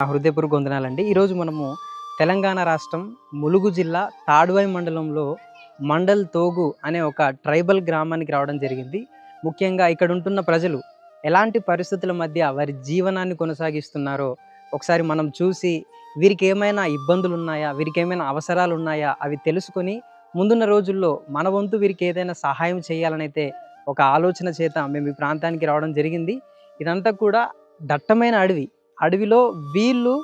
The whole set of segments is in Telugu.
హృదయపూర్వక వందనాలండి. ఈరోజు మనము తెలంగాణ రాష్ట్రం ములుగు జిల్లా తాడ్వాయి మండలంలో మండల్ తోగు అనే ఒక ట్రైబల్ గ్రామానికి రావడం జరిగింది. ముఖ్యంగా ఇక్కడ ఉంటున్న ప్రజలు ఎలాంటి పరిస్థితుల మధ్య వారి జీవనాన్ని కొనసాగిస్తున్నారో ఒకసారి మనం చూసి వీరికి ఏమైనా ఇబ్బందులు ఉన్నాయా, వీరికి ఏమైనా అవసరాలు ఉన్నాయా అవి తెలుసుకొని ముందున్న రోజుల్లో మన వంతు వీరికి ఏదైనా సహాయం చేయాలనైతే ఒక ఆలోచన చేత మేము ఈ ప్రాంతానికి రావడం జరిగింది. ఇదంతా కూడా దట్టమైన అడవిలో వీళ్ళు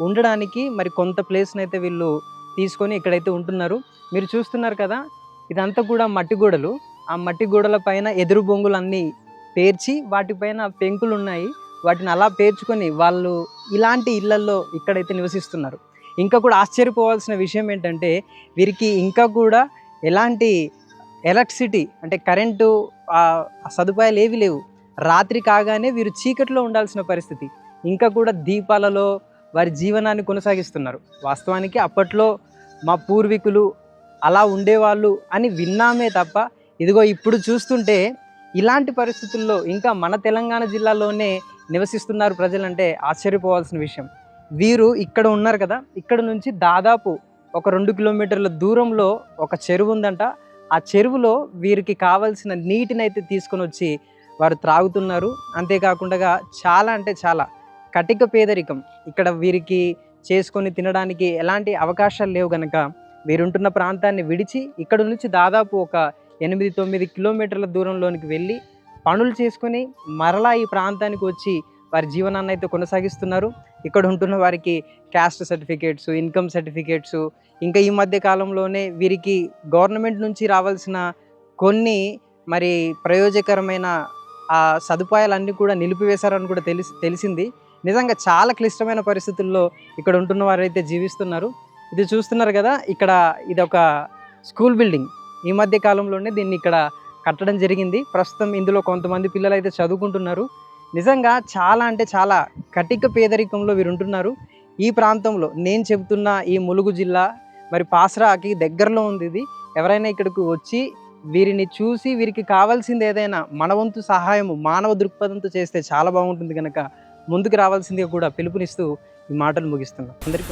ఉండడానికి మరి కొంత ప్లేస్‌నైతే వీళ్ళు తీసుకొని ఇక్కడైతే ఉంటున్నారు. మీరు చూస్తున్నారు కదా! ఇదంతా కూడా మట్టి గోడలు. ఆ మట్టి గోడల పైన ఎదురు బొంగులన్నీ పేర్చి వాటిపైన పెంకులున్నాయి. వాటిని అలా పేర్చుకొని వాళ్ళు ఇలాంటి ఇళ్లల్లో ఇక్కడైతే నివసిస్తున్నారు. ఇంకా కూడా ఆశ్చర్యపోవాల్సిన విషయం ఏంటంటే వీరికి ఇంకా కూడా ఎలాంటి ఎలక్ట్రిసిటీ అంటే కరెంటు సదుపాయాలు ఏవి లేవు. రాత్రి కాగానే వీరు చీకట్లో ఉండాల్సిన పరిస్థితి. ఇంకా కూడా దీపాలలో వారి జీవనాన్ని కొనసాగిస్తున్నారు. వాస్తవానికి అప్పట్లో మా పూర్వీకులు అలా ఉండేవాళ్ళు అని విన్నామే తప్ప ఇదిగో ఇప్పుడు చూస్తుంటే ఇలాంటి పరిస్థితుల్లో ఇంకా మన తెలంగాణ జిల్లాలోనే నివసిస్తున్నారు ప్రజలంటే ఆశ్చర్యపోవాల్సిన విషయం. వీరు ఇక్కడ ఉన్నారు కదా, ఇక్కడ నుంచి దాదాపు ఒక 2 కిలోమీటర్ల దూరంలో ఒక చెరువు ఉందంట. ఆ చెరువులో వీరికి కావాల్సిన నీటినైతే తీసుకొని వచ్చి వారు త్రాగుతున్నారు. అంతేకాకుండా చాలా అంటే చాలా కటిక పేదరికం. ఇక్కడ వీరికి చేసుకొని తినడానికి ఎలాంటి అవకాశాలు లేవు గనక వీరుంటున్న ప్రాంతాన్ని విడిచి ఇక్కడ నుంచి దాదాపు ఒక 8-9 కిలోమీటర్ల దూరంలోనికి వెళ్ళి పనులు చేసుకొని మరలా ఈ ప్రాంతానికి వచ్చి వారి జీవనాన్ని అయితే కొనసాగిస్తున్నారు. ఇక్కడ ఉంటున్న వారికి క్యాస్ట్ సర్టిఫికేట్స్, ఇన్కమ్ సర్టిఫికేట్స్, ఇంకా ఈ మధ్య కాలంలోనే వీరికి గవర్నమెంట్ నుంచి రావాల్సిన కొన్ని మరి ప్రయోజకరమైన సదుపాయాలన్నీ కూడా నిలిపివేశారని కూడా తెలిసింది. నిజంగా చాలా క్లిష్టమైన పరిస్థితుల్లో ఇక్కడ ఉంటున్న వారైతే జీవిస్తున్నారు. ఇది చూస్తున్నారు కదా, ఇక్కడ ఇది ఒక స్కూల్ బిల్డింగ్. ఈ మధ్య కాలంలోనే దీన్ని ఇక్కడ కట్టడం జరిగింది. ప్రస్తుతం ఇందులో కొంతమంది పిల్లలు అయితే చదువుకుంటున్నారు. నిజంగా చాలా అంటే చాలా కటిక పేదరికంలో వీరు ఉంటున్నారు. ఈ ప్రాంతంలో నేను చెబుతున్న ఈ ములుగు జిల్లా మరి పాసరాకి దగ్గరలో ఉంది ఇది. ఎవరైనా ఇక్కడికి వచ్చి వీరిని చూసి వీరికి కావాల్సింది ఏదైనా మన వంతు సహాయము మానవ దృక్పథంతో చేస్తే చాలా బాగుంటుంది కనుక ముందుకు రావాల్సిందిగా కూడా పిలుపునిస్తూ ఈ మాటలు ముగిస్తున్నాం. అందరికీ